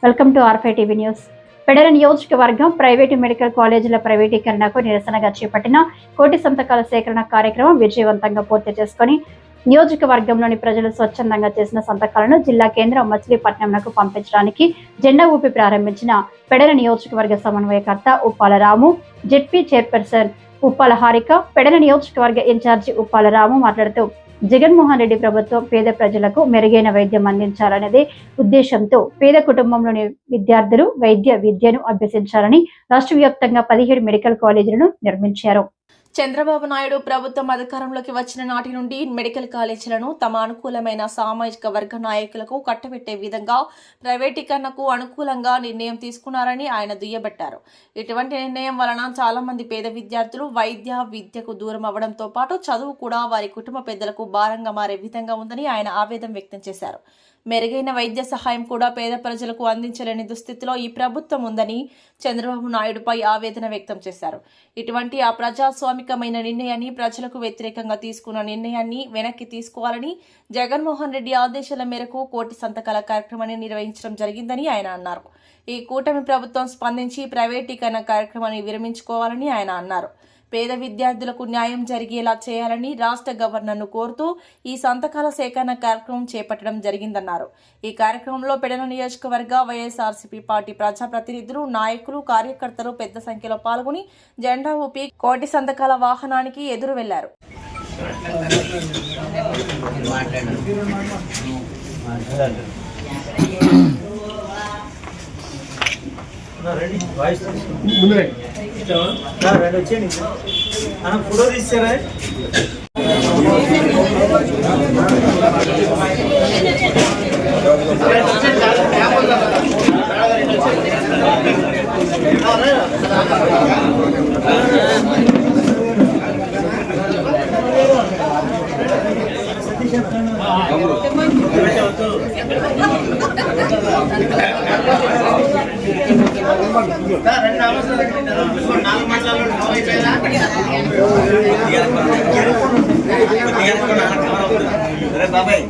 Welcome to ఆర్ఫై TV news. పెడర నియోజకవర్గం ప్రైవేటు మెడికల్ కాలేజీల ప్రైవేటీకరణకు నిరసనగా చేపట్టిన కోటి సంతకాల సేకరణ కార్యక్రమం విజయవంతంగా పూర్తి చేసుకుని నియోజకవర్గంలోని ప్రజలు స్వచ్ఛందంగా చేసిన సంతకాలను జిల్లా కేంద్రం మచిలీపట్నంకు పంపించడానికి జెండా ఊపి ప్రారంభించిన పెడర నియోజకవర్గ సమన్వయకర్త ఉప్పాల రాము, జెడ్పీ చైర్పర్సన్ ఉప్పాల హారిక, పెడర నియోజకవర్గ ఇన్ఛార్జి ఉప్పాల రాము మాట్లాడుతూ జగన్మోహన్ రెడ్డి ప్రభుత్వం పేద ప్రజలకు మెరుగైన వైద్యం అందించాలనేదే ఉద్దేశంతో పేద కుటుంబంలోని విద్యార్థులు వైద్య విద్యను అభ్యసించాలని రాష్ట్ర వ్యాప్తంగా 17 మెడికల్ కాలేజీలను నిర్మించారు. చంద్రబాబు నాయుడు ప్రభుత్వం అధికారంలోకి వచ్చిన నాటి నుండి మెడికల్ కాలేజీలను తమ అనుకూలమైన సామాజిక వర్గ నాయకులకు కట్టబెట్టే విధంగా ప్రైవేటీకరణకు అనుకూలంగా నిర్ణయం తీసుకున్నారని ఆయన దుయ్యబట్టారు. ఇటువంటి నిర్ణయం వలన చాలా మంది పేద విద్యార్థులు వైద్య విద్యకు దూరం అవ్వడంతో పాటు చదువు కూడా వారి కుటుంబ పెద్దలకు భారంగా మారే విధంగా ఉందని ఆయన ఆవేదన వ్యక్తం చేశారు. మెరుగైన వైద్య సహాయం కూడా పేద ప్రజలకు అందించలేని దుస్థితిలో ఈ ప్రభుత్వం ఉందని చంద్రబాబు నాయుడుపై ఆవేదన వ్యక్తం చేశారు. ఇటువంటి అప్రజాస్వామికమైన నిర్ణయాన్ని, ప్రజలకు వ్యతిరేకంగా తీసుకున్న నిర్ణయాన్ని వెనక్కి తీసుకోవాలని జగన్మోహన్ రెడ్డి ఆదేశాల మేరకు కోటి సంతకాల కార్యక్రమాన్ని నిర్వహించడం జరిగిందని ఆయన అన్నారు. ఈ కూటమి ప్రభుత్వం స్పందించి ప్రైవేటీకరణ కార్యక్రమాన్ని విరమించుకోవాలని ఆయన అన్నారు. పేద విద్యార్థులకు న్యాయం జరిగేలా చేయాలని రాష్ట్ర గవర్నర్ను కోరుతూ ఈ సంతకాల సేకరణ కార్యక్రమం చేపట్టడం జరిగిందన్నారు. ఈ కార్యక్రమంలో పెడన నియోజకవర్గ వైఎస్ఆర్సీపీ పార్టీ ప్రజాప్రతినిధులు, నాయకులు, కార్యకర్తలు పెద్ద సంఖ్యలో పాల్గొని జెండా ఊపి కోటి సంతకాల వాహనానికి ఎదురు వెళ్లారు. ఫోటో తీస్తారా? బాబాయ్